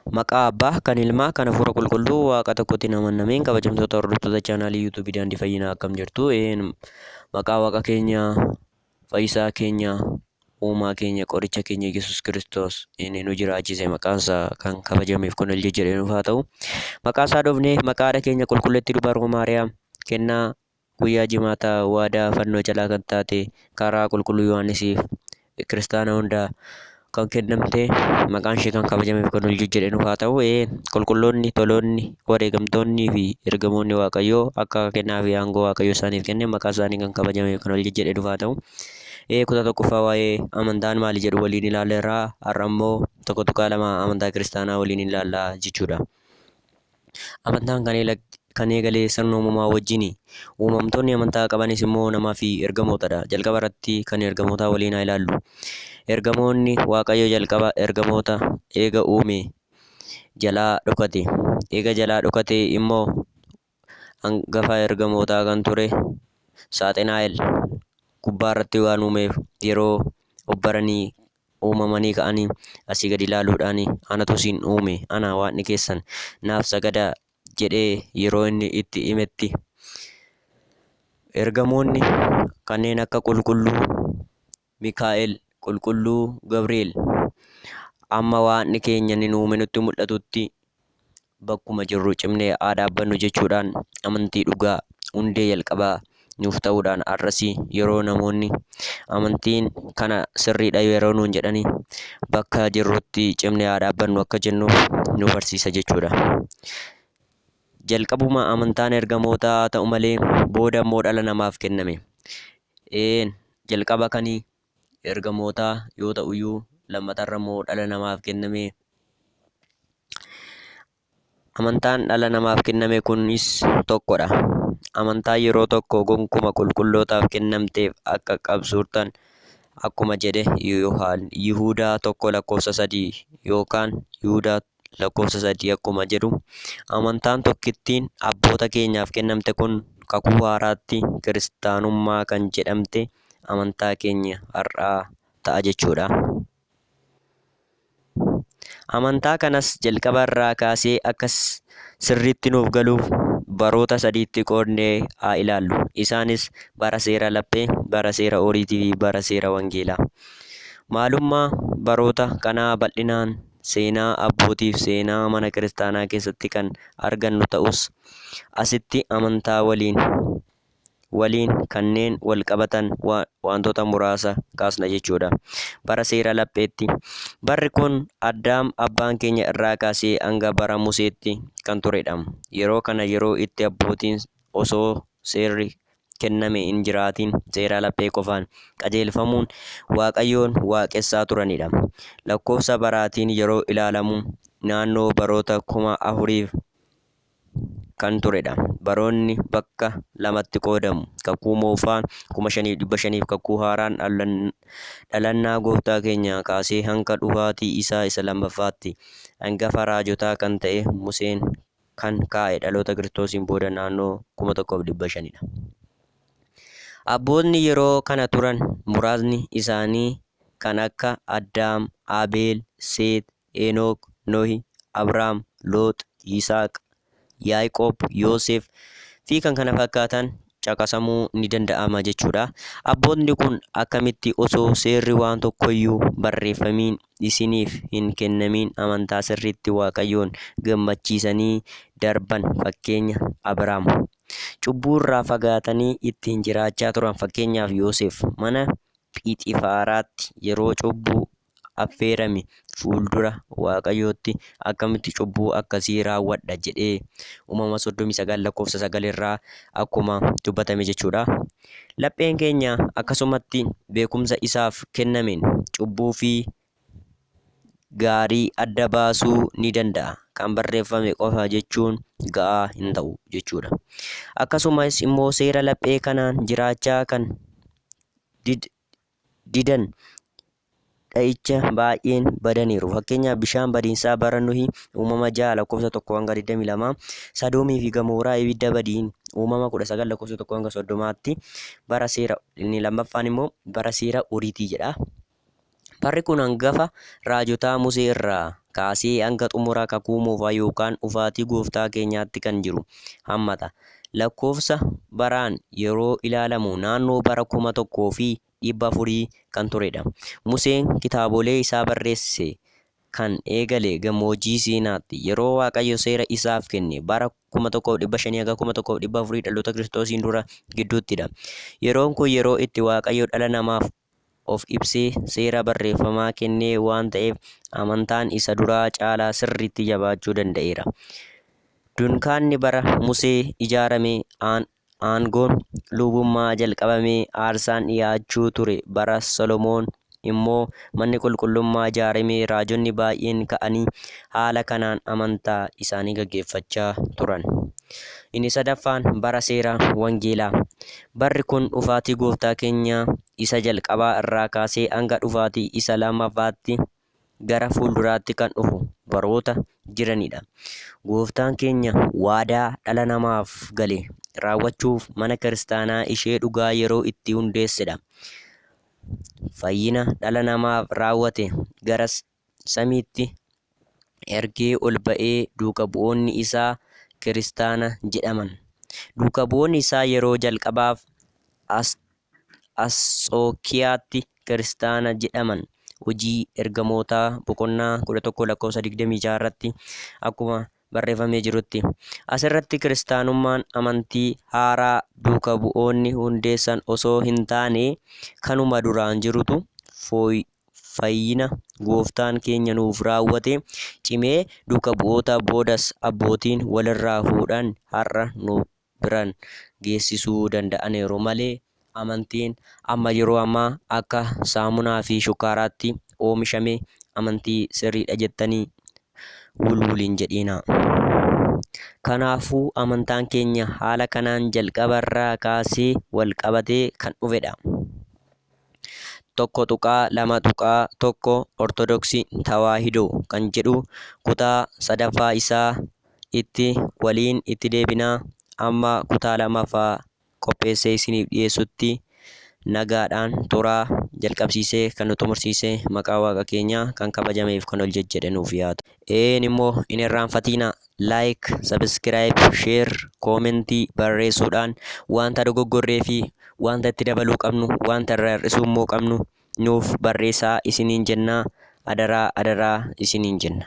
Maqaa Abbaa, kan Ilmaa, kan Hafuura Qulqulluu, Waaqa tokkotti hin amannameen. Kabajamtoota hordoftoota chaanaalii yuutuubii Daandii Fayyinaa akkam jirtu? Maqaa Waaqa keenya, Fayyisaa keenya, Uumaa keenya, Qoricha keenya Yesuus Kiristoos inni nu jiraachise maqaansaa kan kabajameef kun ol jedhee nuuf haa ta'u. Maqaa isaa dhufnee maqaa haadha keenya qulqulleetti dubaroo Maariyaam kennaa guyyaa jimaataa waadaa fannoo jalaa kan taate karaa qulqulluu Yohaannisiif kiristaana hundaa kan kennamte maqaan ishee kan kabajameef kan ol jedhee nuuf haa ta'u. Qulqulloonni, toloonni, wareegamtoonnii fi ergamoonni Waaqayyoo akka kennaa fi aangoo Waaqayyoo isaaniif kenne maqaa isaanii kan kabajameef kan ol jedhee nuuf haa ta'u. Kutaa tokkoffaa waa'ee amantaan maali jedhu waliin ilaalleerraa. Har'a immoo tokko tuqaa lama amantaa kiristaanaa waliin ilaallaa jechuudha. Amantaan kan eegalee sirna uumamaa wajjini. Uumamtoonni amantaa qabanis immoo namaa fi ergamootadha. Jalqaba irratti kan ergamootaa waliin haa ilaallu. Ergamoonni Waaqayyo jalqaba ergamoota eega uume jalaa dhokate. Eega jalaa dhokate immoo hangafa ergamootaa kan ture Saaxinaa'el gubbaa irratti waan uumeef yeroo obbaranii uumamanii ka'anii asii gadi ilaaluudhaan anatu isin uume, ana waaqni keessan naaf sagadaa jedhee yeroo inni itti himetti ergamoonni kanneen akka qulqulluu Mikaa'el, qulqulluu Gabri'eel amma waaqni keenya ni uume nutti mul'atutti bakkuma jirru cimnee haa dhaabbannu jechuudhaan amantii dhugaa hundee jalqabaa nuuf ta'uudhaan har'asii yeroo namoonni amantiin kana sirriidha yeroo nuun jedhanii bakka jirrutti cimnee haa dhaabbannu akka jennuuf nu barsiisa jechuudha. Jalqabuma amantaan ergamootaa haa ta'u malee booda immoo dhala namaaf kenname. Jalqaba kan ergamootaa yoo ta'uyyuu lammatarra immoo dhala namaaf kenname. Amantaan dhala namaaf kenname kunis tokkodha. Amantaa yeroo tokko gonkumaa qulqullootaaf kennamteef akka qabsuurtan akkuma jedhe Yihuudaa 1:3 yookaan Yihuudaa 2:3 akkuma jedhu amantaan tokkittiin abboota keenyaaf kennamte kun kakuu haaraatti kiristaanummaa kan jedhamte amantaa keenya har'aa ta'a jechuudha. Amantaa kanas jalqaba irraa kaasee akkas sirriitti nuuf galuuf baroota sadiitti qoodnee haa ilaallu. Isaanis bara seera laphee, bara seera oriitii fi bara seera wangeelaa. Maalummaa baroota kanaa bal'inaan seenaa abbootiif seenaa mana kiristaanaa keessatti kan argannu ta'us asitti amantaa waliin kanneen wal qabatan wantoota muraasa kaasna jechuudha. Bara seera lapheetti. Barri kun Addaam abbaan keenya irraa kaasee hanga bara Museetti kan turedha. Yeroo kana yeroo itti abbootiin osoo seerri kenname hin jiraatiin seera laphee qofaan qajeelfamuun Waaqayyoon waaqessaa turanidha. Lakkoofsa baraatiin yeroo ilaalamu naannoo baroota 4,000 kan turedha. Baroonni bakka lamatti qoodamu. Kakuu moofaa 5,500 kakuu haaraan dhalannaa gooftaa keenya kaasee hanga dhufaatii isaa isa lammaffaatti hangafa raajotaa kan ta'e Museen kan kaa'e dhaloota Kiristoosiin booda naannoo 1,500dha. Abboonni yeroo kana turan muraasni isaanii kan akka Addaam, Abeel, Seet, Enook, Nohi, Abrahaam, Loox, Yisaaq, Yaaqoob, Yoosef fi kan kana fakkaatan caqasamuu ni danda'ama jechuudha. Abboonni kun akkamitti osoo seerri waan tokkoyyuu barreeffamiin isiniif hin kennamin amantaa sirriitti Waaqayyoon gammachiisanii darban? Fakkeenya Abrahaam. Cubbuurraa fagaatanii ittiin jiraachaa turan. Fakkeenyaaf Yoosef mana Phixifaaraatti yeroo cubbuu affeerame fuuldura Waaqayyootti akkamitti cubbuu akkasii raawwadha jedhee Uumama 39:9 irraa akkuma dubbatame jechuudha. Lapheen keenya akkasumatti beekumsa isaaf kennameen cubbuu fi gaarii adda baasuu ni danda'a. Kan barreeffame qofa jechuun ga'aa hin ta'u jechuudha. Akkasumas immoo seera laphee kanaan jiraachaa kan didan dha'icha baay'een badaniiru. Fakkeenyaaf bishaan badiinsaa bara Nuhii Uumama 6:1-22, Sadoomii fi Gamooraa ibidda badiin Uumama 19:1-30tti bara seera inni lammaffaan immoo bara seera oriitii jedha. Barri kun hangafa raajotaa Musee irraa kaasee hanga xumura kakuu moofaa yookaan dhufaatii gooftaa keenyaatti kan jiru hammata. Lakkoofsa baraan yeroo ilaalamu naannoo bara 1400 kan turedha. Museen kitaabolee isaa barreesse kan eegale gammoojjii Siinaatti yeroo Waaqayyo seera isaaf kenne bara 1500 hanga 1400 dhaloota Kiristoosiin dura gidduuttidha. Yeroon kun yeroo itti Waaqayyo dhala namaaf of ibsee seera barreeffamaa kennee waan ta'eef amantaan isa duraa caalaa sirriitti jabaachuu danda'eera. Dunkaanni bara Musee ijaarame aangoon lubummaa jalqabamee aarsaan dhiyaachuu ture bara Solomoon immoo manni qulqullummaa ijaaramee raajonni baay'een ka'anii haala kanaan amantaa isaanii gaggeeffachaa turan. Inni sadaffaan bara seera wangeelaa. Barri kun dhufaatii gooftaa keenyaa isa jalqabaa irraa kaasee hanga dhufaatii isa lammaffaatti gara fuulduraatti kan dhufu baroota jiranidha. Gooftaan keenya waadaa dhala namaaf gale raawwachuuf mana kiristaanaa ishee dhugaa yeroo itti hundeessedha. Fayyina dhala namaaf raawwate gara samiitti ergee ol ba'ee duuka bu'oonni isaa kiristaana jedhaman. Duuka bu'oonni isaa yeroo jalqabaaf Anxookiyaatti kiristaana jedhaman. Hojii ergamootaa boqonnaa 11:26 irratti akkuma barreeffamee jirutti. Asirratti kiristaanummaan amantii haaraa duuka bu'oonni hundeessan osoo hin taane kanuma duraan jirutu fayyina gooftaan keenya nuuf raawwate cimee duuka bu'oota boodas abbootiin walirraa fuudhan har'a nu biraan geessisuu danda'aniiru malee amantiin amma yeroo ammaa akka saamunaa fi shukkaaraatti oomishame amantii sirriidha jettanii wulwuliin jedhiina. Kanaafuu amantaan keenya haala kanaan jalqabarraa kaasee wal qabatee kan dhufedha. 1:2 Ortodoksii Tawaahidoo kan jedhu kutaa sadaffaa isaa itti waliin itti deebinaa. Amma kutaa lammaffaa qopheessee isiniif dhiyeessutti nagaadhaan turaa. Jalqabsiisee kan nu xumursiise maqaa Waaqa keenyaa kan kabajameef kan ol jejjedhe nuuf yaatu. Immoo hin irraanfatina like, subscribe, share, commentii barreessuudhaan wanta dogoggorree fi wanta itti dabaluu qabnu wanta irraa hir'isuu immoo qabnu nuuf barreessaa isiniin jenna. Adaraa isiniin jenna.